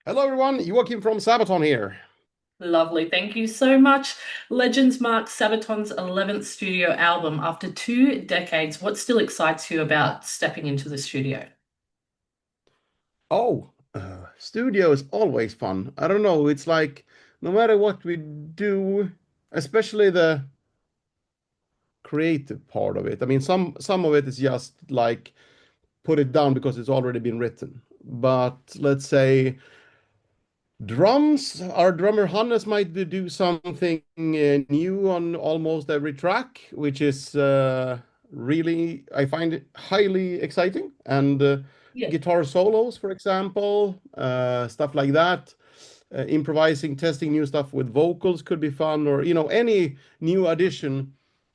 Hello, everyone. Joakim from Sabaton here. Lovely. Thank you so much. Legends marks Sabaton's 11th studio album after 2 decades. What still excites you about stepping into the studio? Studio is always fun. I don't know. It's like no matter what we do, especially the creative part of it. I mean, some of it is just like put it down because it's already been written. But let's say drums, our drummer Hannes might do something new on almost every track, which is really, I find it highly exciting. And Yeah. guitar solos, for example, stuff like that. Improvising, testing new stuff with vocals could be fun, or any new addition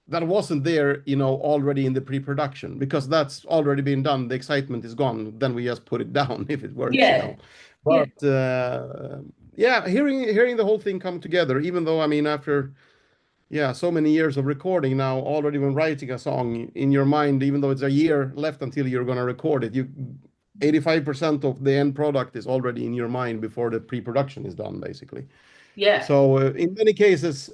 that wasn't there, already in the pre-production, because that's already been done. The excitement is gone. Then we just put it down if it works. Yeah. Yeah. But yeah, hearing the whole thing come together, even though I mean after so many years of recording now, already when writing a song in your mind, even though it's a year left until you're gonna record it, you 85% of the end product is already in your mind before the pre-production is done, basically. Yeah. So in many cases,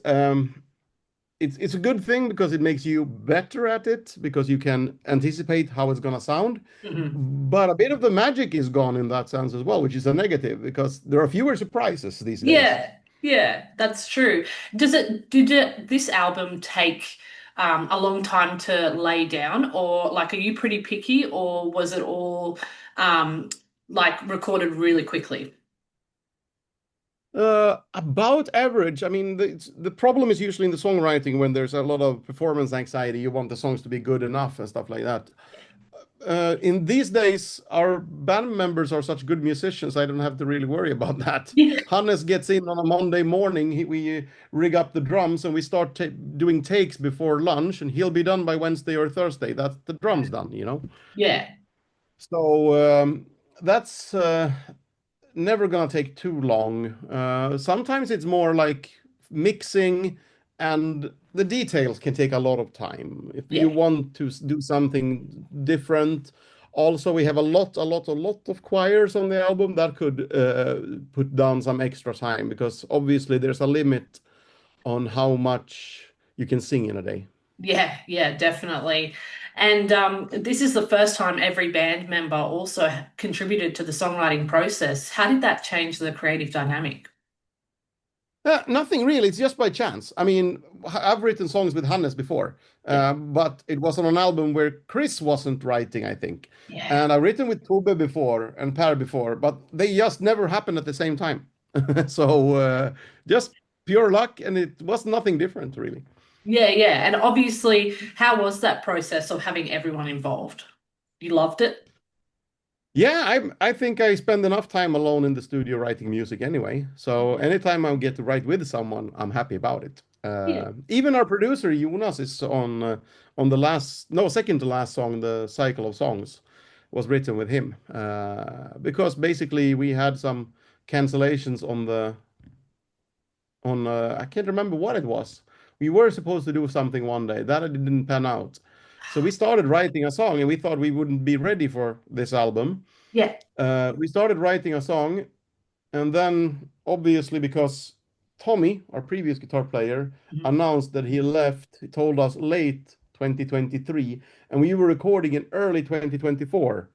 it's a good thing because it makes you better at it because you can anticipate how it's gonna sound. Mhm. But a bit of the magic is gone in that sense as well, which is a negative because there are fewer surprises these days. Yeah. Yeah. That's true. This album take a long time to lay down, or like, are you pretty picky, or was it all um, like recorded really quickly? About average. I mean, the problem is usually in the songwriting when there's a lot of performance anxiety. You want the songs to be good enough and stuff like that. In these days, our band members are such good musicians, I don't have to really worry about that. Yeah. Hannes gets in on a Monday morning. We rig up the drums and we start doing takes before lunch, and he'll be done by Wednesday or Thursday. That's the drums done. Yeah. So that's never gonna take too long. Sometimes it's more like mixing, and the details can take a lot of time. If you Yeah. want to do something different, also we have a lot of choirs on the album that could put down some extra time because obviously there's a limit on how much you can sing in a day. Yeah, yeah, definitely. And this is the first time every band member also contributed to the songwriting process. How did that change the creative dynamic? Nothing really. It's just by chance. I mean, I've written songs with Hannes before, Yeah, but it was on an album where Chris wasn't writing, I think. yeah, And I've written with Tobbe before and Per before, but they just never happened at the same time. So just pure luck, and it was nothing different, really. yeah, yeah. And obviously, how was that process of having everyone involved? You loved it? Yeah, I think I spend enough time alone in the studio writing music anyway. So anytime I get to write with someone, I'm happy about it. Yeah. Even our producer Jonas is on the last, no, second to last song, the Cycle of Songs, was written with him because basically we had some cancellations on I can't remember what it was. We were supposed to do something one day that it didn't pan out. So we started writing a song, and we thought we wouldn't be ready for this album. Yeah. We started writing a song, and then obviously because Tommy, our previous guitar player, Mhm. announced that he left, he told us late 2023, and we were recording in early 2024.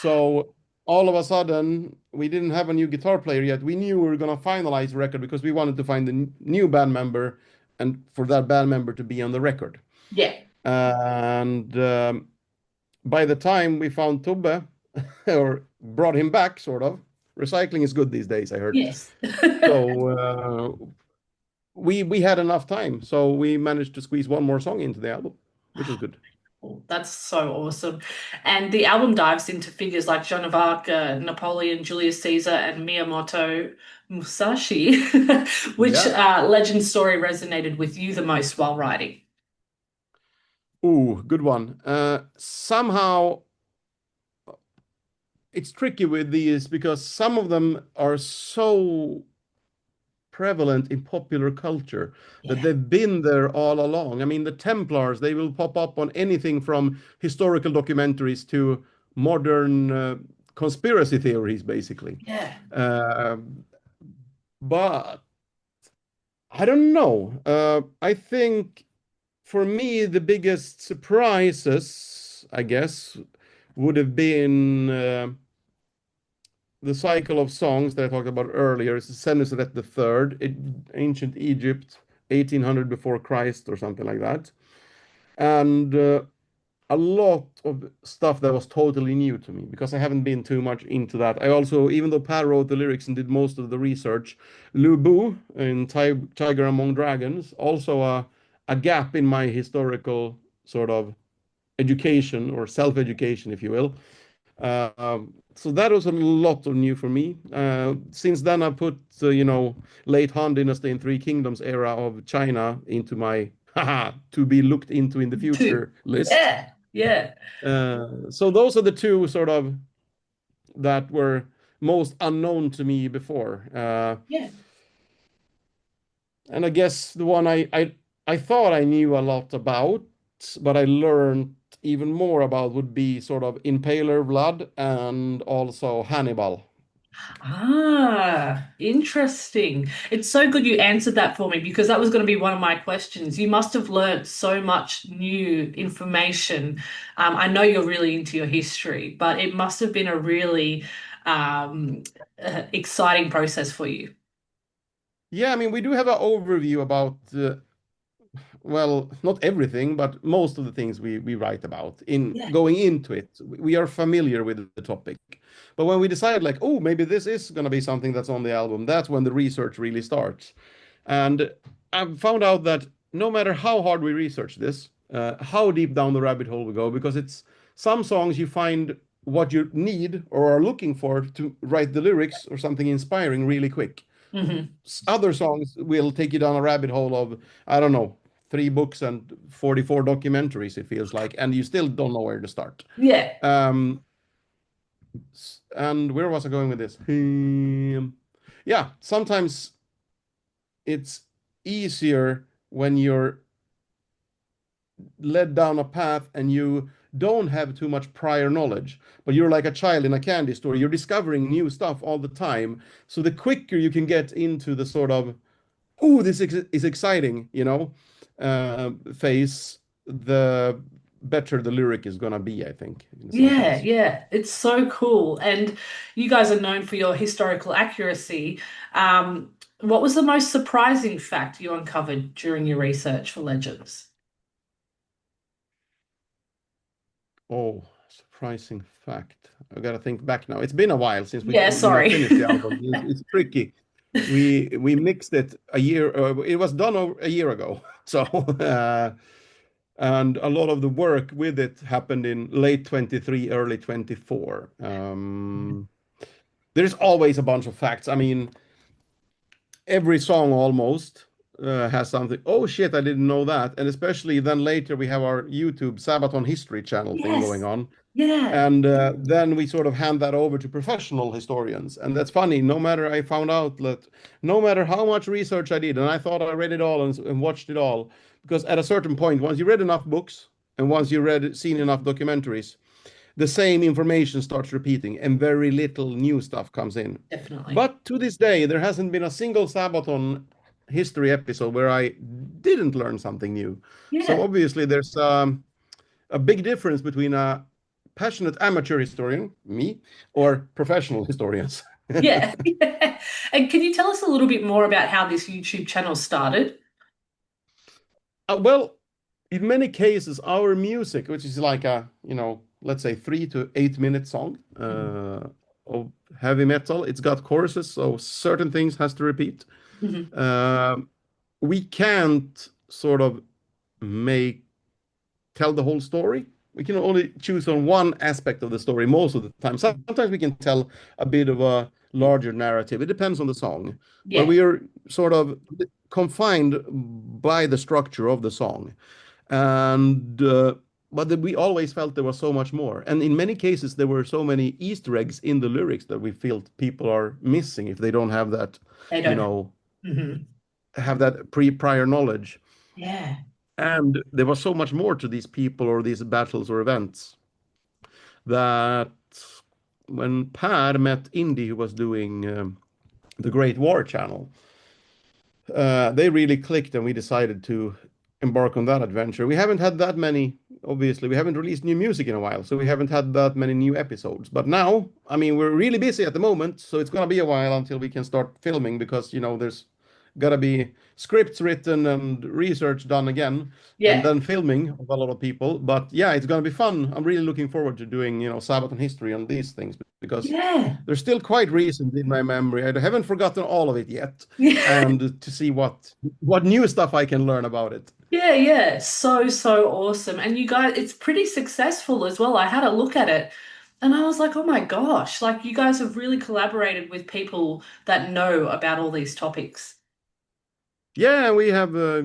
So all of a sudden, we didn't have a new guitar player yet. We knew we were going to finalize the record because we wanted to find a new band member and for that band member to be on the record. Yeah. And by the time we found Tubbe, or brought him back, sort of. Recycling is good these days, I heard. Yes. So we had enough time, so we managed to squeeze one more song into the album, which is good. Oh, that's so awesome. And the album dives into figures like Joan of Arc, Napoleon, Julius Caesar, and Miyamoto Musashi. Which Yeah. legend story resonated with you the most while writing? Ooh, good one. Somehow it's tricky with these because some of them are so prevalent in popular culture that Yeah. they've been there all along. I mean, the Templars, they will pop up on anything from historical documentaries to modern conspiracy theories, basically. Yeah. Um, but I don't know. I think for me, the biggest surprises, I guess, would have been the cycle of songs that I talked about earlier. It's Senusret the Third, ancient Egypt, 1800 before Christ, or something like that. And a lot of stuff that was totally new to me because I haven't been too much into that. I also, even though Pat wrote the lyrics and did most of the research, Lu Bu in Tiger Among Dragons, also a gap in my historical sort of education or self-education, if you will. So that was a lot of new for me. Since then, I put, late Han Dynasty and Three Kingdoms era of China into my to be looked into in the Two. future list. Yeah. Yeah. So those are the two sort of that were most unknown to me before. Yeah. And I guess the one I thought I knew a lot about, but I learned even more about would be sort of Impaler Vlad and also Hannibal. Ah, interesting. It's so good you answered that for me because that was going to be one of my questions. You must have learnt so much new information. I know you're really into your history, but it must have been a really um, exciting process for you. Yeah, I mean, we do have an overview about well, not everything, but most of the things we write about in Yeah. going into it. We are familiar with the topic. But when we decide, like, oh, maybe this is going to be something that's on the album, that's when the research really starts. And I've found out that no matter how hard we research this, how deep down the rabbit hole we go, because it's some songs you find what you need or are looking for to write the lyrics or something inspiring really quick. Hmm. Other songs will take you down a rabbit hole of, I don't know, 3 books and 44 documentaries, it feels like, and you still don't know where to start. Yeah. Um, and where was I going with this? Yeah, sometimes it's easier when you're led down a path and you don't have too much prior knowledge, but you're like a child in a candy store. You're discovering new stuff all the time. So the quicker you can get into the sort of, oh, is exciting, phase, the better the lyric is gonna be, I think, in some Yeah, sense. yeah, it's so cool. And you guys are known for your historical accuracy. What was the most surprising fact you uncovered during your research for Legends? Oh, surprising fact. I gotta think back now. It's been a while since we Yeah, we have sorry. finished the album. It's tricky. We mixed it a year. It was done over a year ago. So and a lot of the work with it happened in late 23, early 24. There's always a bunch of facts. I mean, every song almost has something. Oh shit, I didn't know that. And especially then later we have our YouTube Sabaton history channel thing going Yes. on. Yeah. And then we sort of hand that over to professional historians. And that's funny. No matter I found out that no matter how much research I did, and I thought I read it all and watched it all, because at a certain point, once you read enough books and once you seen enough documentaries, the same information starts repeating and very little new stuff comes in. Definitely. But to this day, there hasn't been a single Sabaton history episode where I didn't learn something new. So Yeah. obviously, there's a big difference between a passionate amateur historian, me, or professional historians. Yeah. Yeah. And can you tell us a little bit more about how this YouTube channel started? Well, in many cases, our music, which is like a, let's say 3 to 8 minute song of heavy metal, it's got choruses, so certain things has to repeat. Hmm. Um, we can't sort of make tell the whole story. We can only choose on one aspect of the story most of the time. Sometimes we can tell a bit of a larger narrative. It depends on the song, but Yeah. we are sort of confined by the structure of the song. And but we always felt there was so much more. And in many cases, there were so many Easter eggs in the lyrics that we feel people are missing if they don't have that, They you don't. know, Hmm. have that prior knowledge. Yeah. And there was so much more to these people or these battles or events that when Per met Indy, who was doing the Great War Channel, they really clicked, and we decided to embark on that adventure. We haven't had that many, obviously, we haven't released new music in a while, so we haven't had that many new episodes. But now, I mean, we're really busy at the moment, so it's gonna be a while until we can start filming because, there's gotta be scripts written and research done again, and Yeah. then filming of a lot of people. But yeah, it's gonna be fun. I'm really looking forward to doing, Sabaton history on these things because Yeah. they're still quite recent in my memory. I haven't forgotten all of it yet, Yeah. and to see what new stuff I can learn about it. Yeah, yeah. So, so awesome. And you guys, it's pretty successful as well. I had a look at it and I was like, oh my gosh, like you guys have really collaborated with people that know about all these topics. Yeah, we have uh,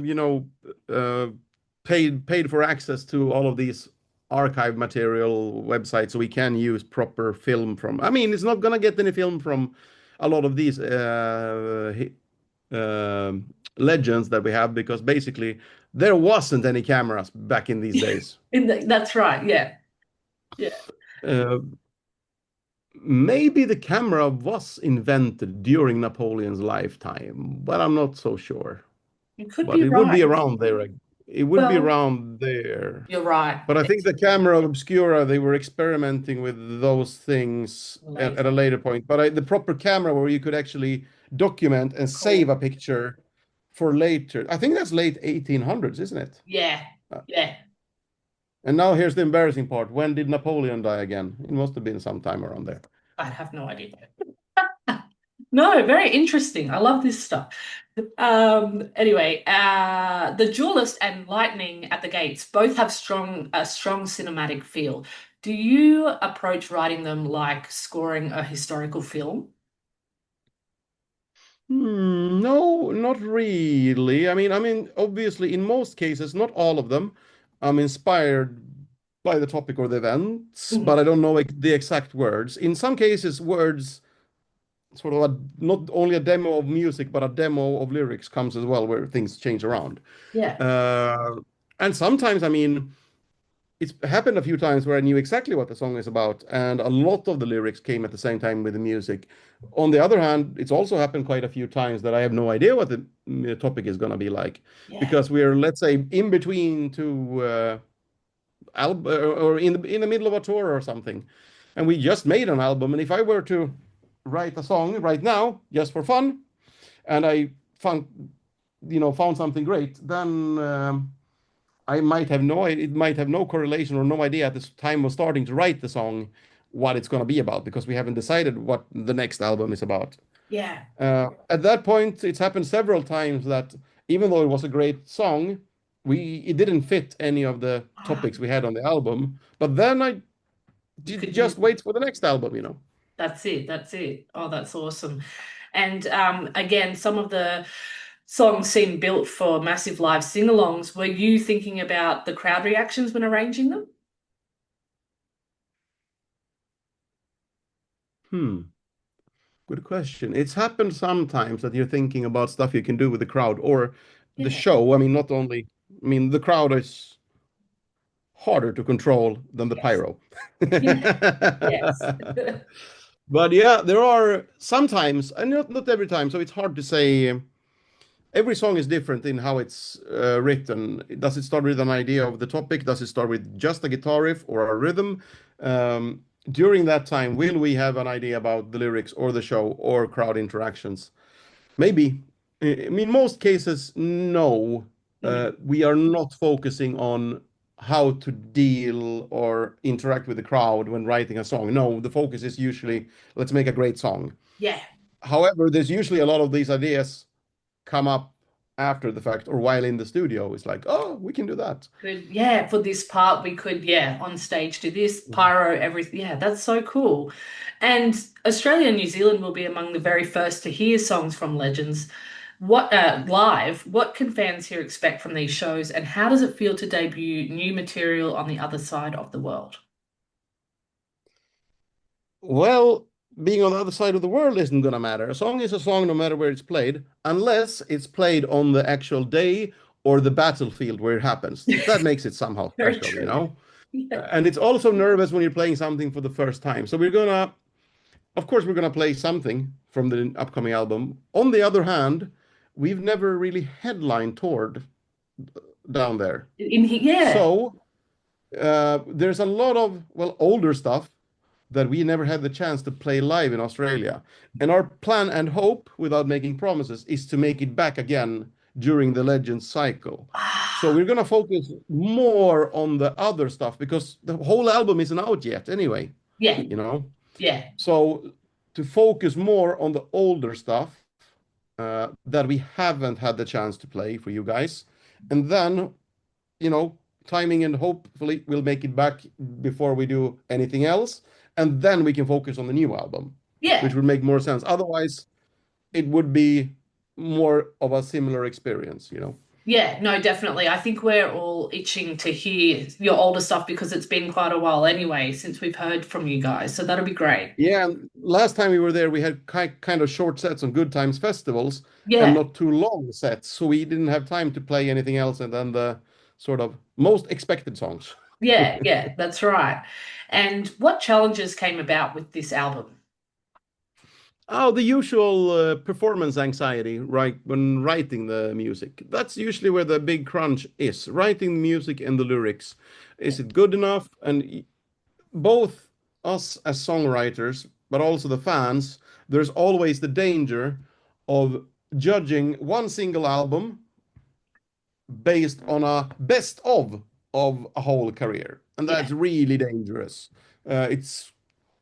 paid for access to all of these archive material websites, so we can use proper film from. I mean, it's not gonna get any film from a lot of these legends that we have because basically there wasn't any cameras back in these days. That's right. Yeah. Yeah. Uh, Maybe the camera was invented during Napoleon's lifetime, but I'm not so sure. You could But be it would be right. around there. It would be Well, around there. you're right. But I think It's the camera obscura, they were experimenting with those things at later. a later point. But the proper camera where you could actually document and save Cool. a picture for later. I think that's late 1800s, isn't it? Yeah. Uh, Yeah. And now here's the embarrassing part. When did Napoleon die again? It must have been sometime around there. I have no idea. No, very interesting. I love this stuff. Anyway, the Duelist and Lightning at the Gates both have a strong cinematic feel. Do you approach writing them like scoring a historical film? No, not really. I mean, obviously, in most cases, not all of them, I'm inspired by the topic or the events, but I Mhm. don't know the exact words. In some cases, words, sort of not only a demo of music, but a demo of lyrics comes as well, where things change around. Yeah. Uh, and sometimes, I mean, it's happened a few times where I knew exactly what the song is about, and a lot of the lyrics came at the same time with the music. On the other hand, it's also happened quite a few times that I have no idea what the topic is going to be like, Yeah. because we're, let's say, in between two or in the middle of a tour or something, and we just made an album. And if I were to write a song right now just for fun, and I found something great, then I might have it might have no correlation or no idea at this time of starting to write the song what it's going to be about because we haven't decided what the next album is about. Yeah. At that point, it's happened several times that even though it was a great song, it didn't fit any of the Ah, topics we had on the album. But then I you could use just wait for the next album. that's it. That's it. Oh, that's awesome. And again, some of the songs seem built for massive live sing-alongs. Were you thinking about the crowd reactions when arranging them? Hmm, good question. It's happened sometimes that you're thinking about stuff you can do with the crowd or the Yeah. show. I mean, not only, I mean, the crowd is harder to control than the Yes. pyro. Yeah. Yes. But yeah, there are sometimes, and not every time, so it's hard to say. Every song is different in how it's written. Does it start with an idea of the topic? Does it start with just a guitar riff or a rhythm? During that time, will we have an idea about the lyrics or the show or crowd interactions? Maybe. I mean, most cases, no. Mm. We are not focusing on how to deal or interact with the crowd when writing a song. No, the focus is usually let's make a great song. Yeah. However, there's usually a lot of these ideas come up after the fact or while in the studio. It's like, oh, we can do that. Could, yeah, for this part we could, yeah, on stage do this, pyro, everything. Yeah, that's so cool. And Australia and New Zealand will be among the very first to hear songs from legends. What live, what can fans here expect from these shows, and how does it feel to debut new material on the other side of the world? Well, being on the other side of the world isn't going to matter. A song is a song no matter where it's played, unless it's played on the actual day or the battlefield where it happens. That makes it somehow Very special, you true. know? Yeah. And it's also nervous when you're playing something for the first time. So we're gonna of course, we're going to play something from the upcoming album. On the other hand, we've never really headline toured down there. Yeah. So there's a lot of, well, older stuff that we never had the chance to play live in Australia. And our plan and hope, without making promises, is to make it back again during the Legends cycle. So Ah, we're going to focus more on the other stuff because the whole album isn't out yet anyway, yeah, you know? yeah, So to focus more on the older stuff that we haven't had the chance to play for you guys. And then, you know, timing and hopefully we'll make it back before we do anything else. And then we can focus on the new album, which yeah. would make more sense. Otherwise, it would be more of a similar experience, you know. Yeah, no, definitely. I think we're all itching to hear your older stuff because it's been quite a while anyway since we've heard from you guys. So that'll be great. Yeah, and last time we were there, we had kind of short sets on Good Times festivals and Yeah, not too long sets, so we didn't have time to play anything else. And then the sort of most expected songs. yeah, yeah, that's right. And what challenges came about with this album? Oh, the usual performance anxiety, right, when writing the music. That's usually where the big crunch is, writing the music and the lyrics. Is it good enough? And both us as songwriters, but also the fans, there's always the danger of judging one single album based on a best of a whole career. And Yeah, that's really dangerous. It's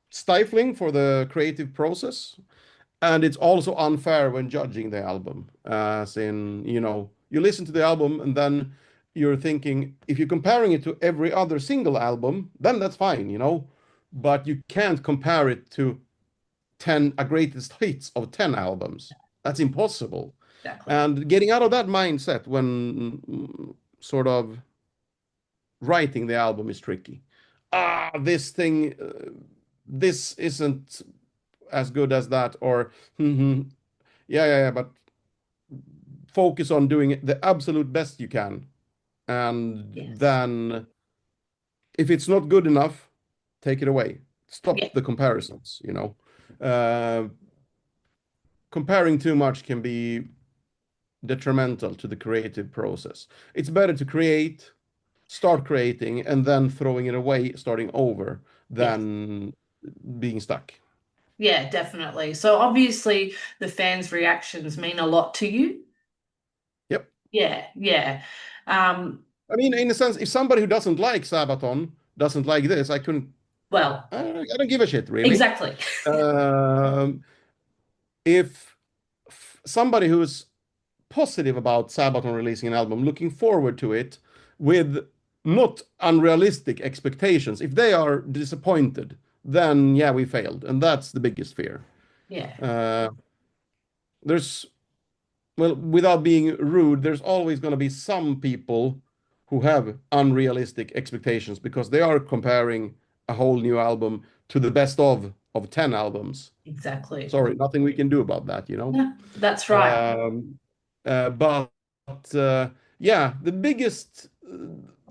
stifling for the creative process. And it's also unfair when judging the album, as in, you know, you listen to the album and then you're thinking, if you're comparing it to every other single album, then that's fine, you know, but you can't compare it to 10 a greatest hits of 10 albums. That's impossible. exactly. And getting out of that mindset when sort of writing the album is tricky. This thing, this isn't as good as that, or yeah, but focus on doing the absolute best you can. And Yes. then if it's not good enough, take it away. Yeah, Stop the comparisons, you know. Uh, Comparing too much can be detrimental to the creative process. It's better to create, start creating, and then throwing it away, starting over, yes. than being stuck. Yeah, definitely. So obviously the fans' reactions mean a lot to you. Yep. Yeah, yeah. Um, I mean, in a sense, if somebody who doesn't like Sabaton doesn't like this, I couldn't. well, I don't give a shit, really. exactly. Um, if somebody who's positive about Sabaton releasing an album, looking forward to it with not unrealistic expectations, if they are disappointed, then yeah, we failed. And that's the biggest fear. Yeah. Uh, there's, well, without being rude, there's always going to be some people who have unrealistic expectations because they are comparing a whole new album to the best of 10 albums. Exactly. Sorry, nothing we can do about that, you know. Yeah, that's right. Um, but yeah, the biggest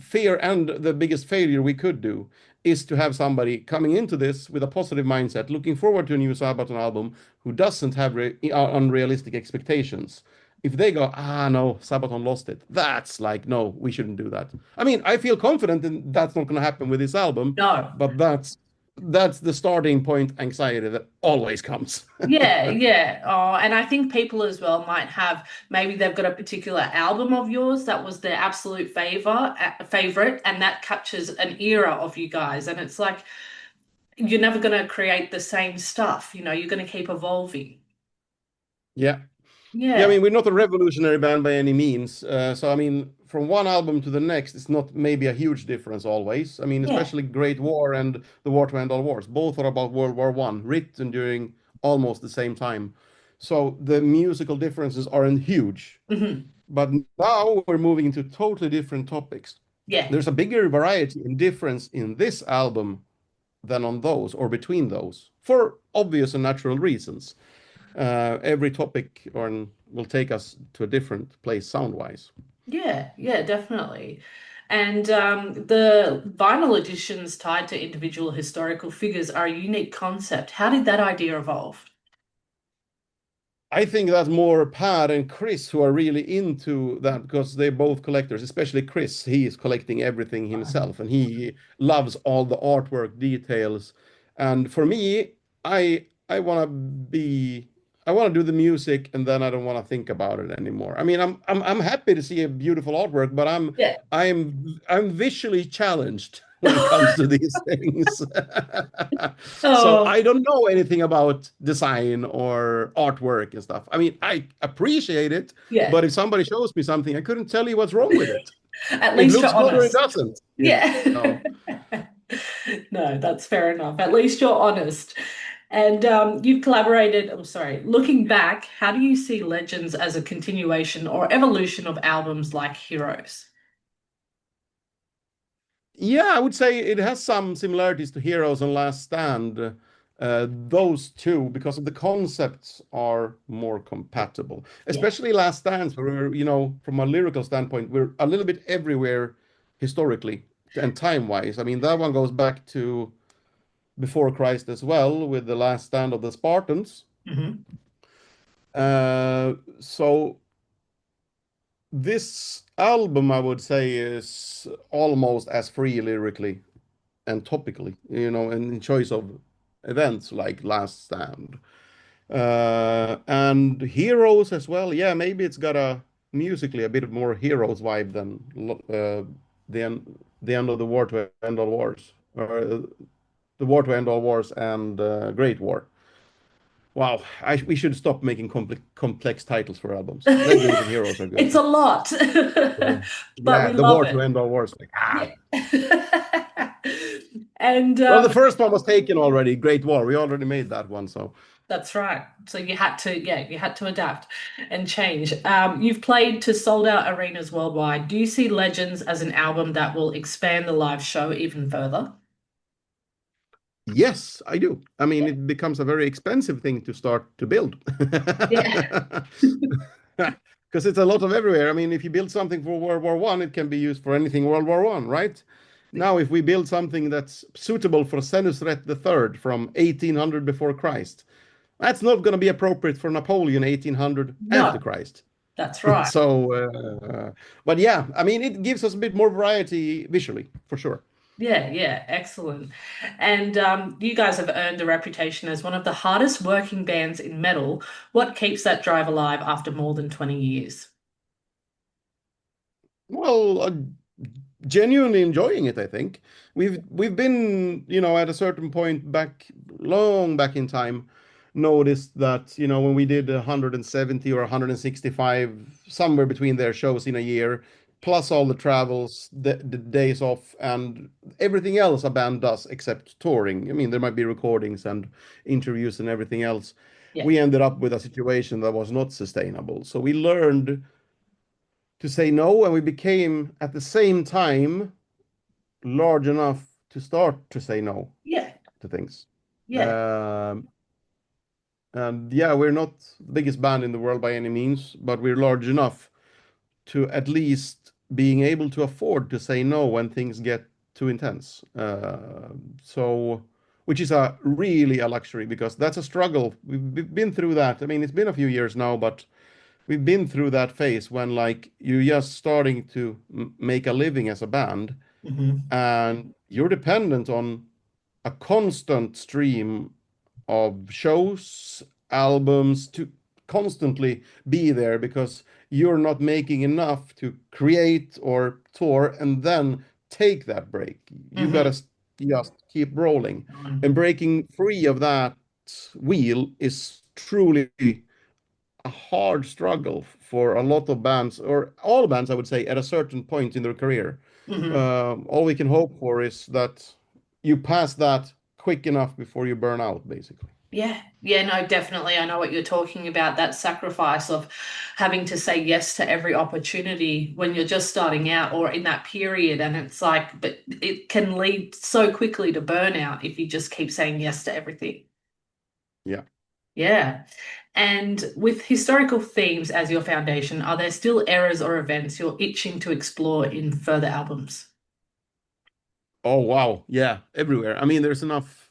fear and the biggest failure we could do is to have somebody coming into this with a positive mindset, looking forward to a new Sabaton album, who doesn't have unrealistic expectations. If they go, no, Sabaton lost it, that's like, no, we shouldn't do that. I mean, I feel confident that that's not going to happen with this album, No. but that's the starting point anxiety that always comes. Yeah, yeah. Oh, and I think people as well might have maybe they've got a particular album of yours that was their absolute favorite, and that captures an era of you guys. And it's like you're never going to create the same stuff, you're going to keep evolving. Yeah. Yeah, I Yeah, mean, we're not a revolutionary band by any means. So, I mean, from one album to the next, it's not maybe a huge difference always. I mean, yeah. especially Great War and The War to End All Wars. Both are about World War One, written during almost the same time. So the musical differences aren't huge. Hmm. But now we're moving into totally different topics. Yeah. There's a bigger variety and difference in this album than on those or between those for obvious and natural reasons. Every topic will take us to a different place sound wise. Yeah, yeah, definitely. And the vinyl editions tied to individual historical figures are a unique concept. How did that idea evolve? I think that's more Pat and Chris who are really into that because they're both collectors, especially Chris. He is collecting everything himself and he loves all the artwork details. And for me, I want to be I want to do the music and then I don't want to think about it anymore. I mean, I'm happy to see a beautiful artwork, but Yeah. I'm visually challenged when it comes to these things. So Oh, I don't know anything about design or artwork and stuff. I mean, I appreciate it, yeah. but if somebody shows me something, I couldn't tell you what's wrong with it. At It least you're looks good or it honest. doesn't, Yeah. know. No, that's fair enough. At least you're honest. And you've collaborated, I'm sorry, looking back, how do you see Legends as a continuation or evolution of albums like Heroes? Yeah, I would say it has some similarities to Heroes and Last Stand. Those two, because of the concepts, are more compatible. Yeah. Especially Last Stands, where we're, from a lyrical standpoint, we're a little bit everywhere historically and time-wise. I mean, that one goes back to before Christ as well, with the Last Stand of the Spartans. Hmm. So this album, I would say, is almost as free lyrically and topically, and in choice of events like Last Stand. And Heroes as well. Yeah, maybe it's got a musically a bit more Heroes vibe than the end of the war to end all wars, or the war to end all wars and Great War. Wow, we should stop making complex titles for albums. Legends and Heroes are good. It's a lot, Yeah, but yeah, we the love war to it. end all wars. Like, Yeah. And well, the first one was taken already. Great War. We already made that one, so. that's right. So you had to, yeah, you had to adapt and change. You've played to sold out arenas worldwide. Do you see Legends as an album that will expand the live show even further? Yes, I do. I mean, it becomes a very expensive thing to start to build. Yeah. Because it's a lot of everywhere. I mean, if you build something for World War One, it can be used for anything World War One, right? Now, if we build something that's suitable for Senusret the Third from 1800 before Christ, that's not going to be appropriate for Napoleon 1800 after No, Christ. that's right. So, but yeah, I mean, it gives us a bit more variety visually, for sure. Yeah, yeah, excellent. And you guys have earned a reputation as one of the hardest working bands in metal. What keeps that drive alive after more than 20 years? Well, genuinely enjoying it, I think. We've been, at a certain point back, long back in time, noticed that, when we did 170 or 165, somewhere between their shows in a year, plus all the travels, the days off, and everything else a band does except touring. I mean, there might be recordings and interviews and everything else. Yeah. We ended up with a situation that was not sustainable. So we learned to say no, and we became at the same time large enough to start to say no Yeah. to things. Yeah. Um, and yeah, we're not the biggest band in the world by any means, but we're large enough to at least being able to afford to say no when things get too intense. So, which is a really a luxury because that's a struggle. We've been through that. I mean, it's been a few years now, but we've been through that phase when like you're just starting to make a living as a band Hmm. and you're dependent on a constant stream of shows, albums to constantly be there because you're not making enough to create or tour and then take that break. You Hmm. gotta just keep rolling. And breaking free of that wheel is truly a hard struggle for a lot of bands, or all bands, I would say, at a certain point in their career. Hmm. All we can hope for is that you pass that quick enough before you burn out, basically. Yeah, yeah, no, definitely. I know what you're talking about, that sacrifice of having to say yes to every opportunity when you're just starting out or in that period. And it's like, but it can lead so quickly to burnout if you just keep saying yes to everything. Yeah. Yeah. And with historical themes as your foundation, are there still eras or events you're itching to explore in further albums? Oh wow, yeah, everywhere. I mean, there's enough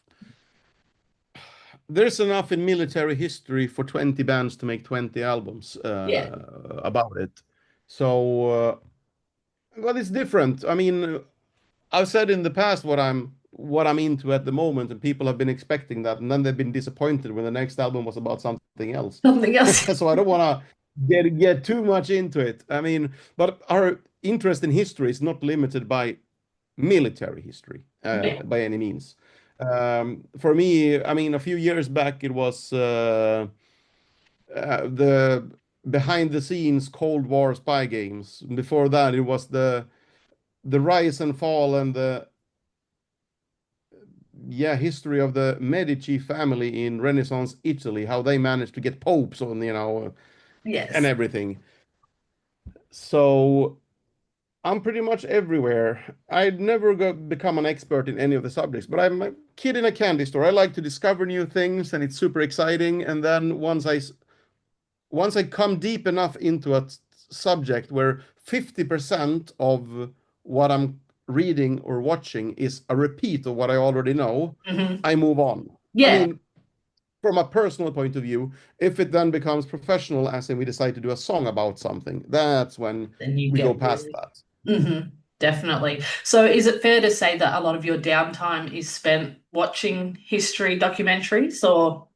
in military history for 20 bands to make 20 albums Yeah. about it. So, but it's different. I mean, I've said in the past what I'm into at the moment, and people have been expecting that, and then they've been disappointed when the next album was about something else. Something else. So I don't want to get too much into it. I mean, but our interest in history is not limited by military history Yeah. by any means. For me, I mean, a few years back, it was the behind the scenes Cold War spy games. Before that, it was the rise and fall and the history of the Medici family in Renaissance Italy, how they managed to get popes on, and Yes. everything. So I'm pretty much everywhere. I'd never become an expert in any of the subjects, but I'm a kid in a candy store. I like to discover new things, and it's super exciting. And then once I come deep enough into a subject where 50% of what I'm reading or watching is a repeat of what I already know, Hmm. I move on. I Yeah. mean, from a personal point of view, if it then becomes professional, as in we decide to do a song about something, that's when Then you we go get past really. that. Definitely. So is it fair to say that a lot of your downtime is spent watching history documentaries or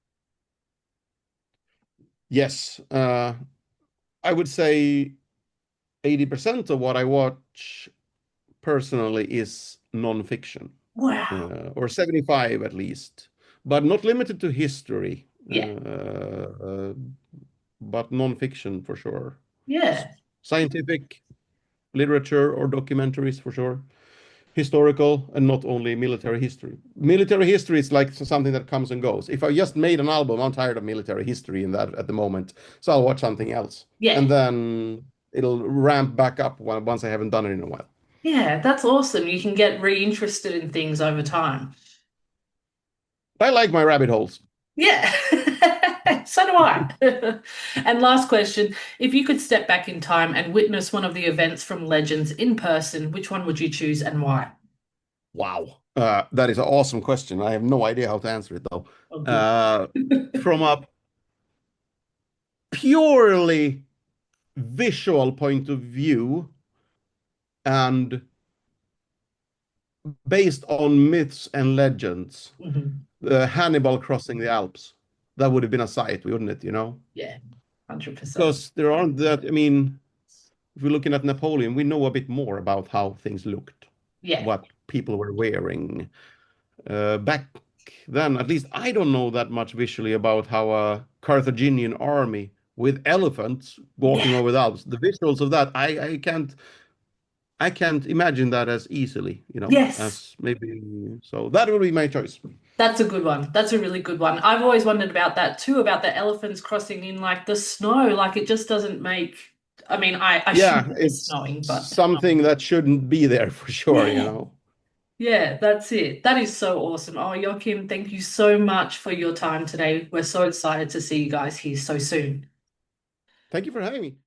Yes, I would say 80% of what I watch personally is non-fiction, wow. or 75 at least, but not limited to history, Yeah. but non-fiction for sure. S- Yeah. Scientific literature or documentaries for sure. Historical and not only military history. Military history is like something that comes and goes. If I just made an album, I'm tired of military history in that at the moment, so I'll watch something else, Yeah. and then it'll ramp back up once I haven't done it in a while. Yeah, that's awesome. You can get reinterested in things over time. I like my rabbit holes. Yeah. So do I. And last question, if you could step back in time and witness one of the events from Legends in person, which one would you choose and why? Wow. That is an awesome question. I have no idea how to answer it though. Oh, good. Uh, from a purely visual point of view and based on myths and legends, Mhm. Hannibal crossing the Alps, that would have been a sight, wouldn't it? Yeah, 100%. Because there aren't that, I mean, if we're looking at Napoleon, we know a bit more about how things looked, Yeah. what people were wearing. Back then, at least I don't know that much visually about how a Carthaginian army with elephants walking Yeah. over the Alps. The visuals of that, I can't imagine that as easily, Yes. as maybe. So that would be my choice. That's a good one. That's a really good one. I've always wondered about that too, about the elephants crossing in like the snow. Like it just doesn't make, I mean, I assume Yeah, it was it's snowing, but something that shouldn't be there for sure. yeah. Yeah, that's it. That is so awesome. Oh, Joachim, thank you so much for your time today. We're so excited to see you guys here so soon. Thank you for having me.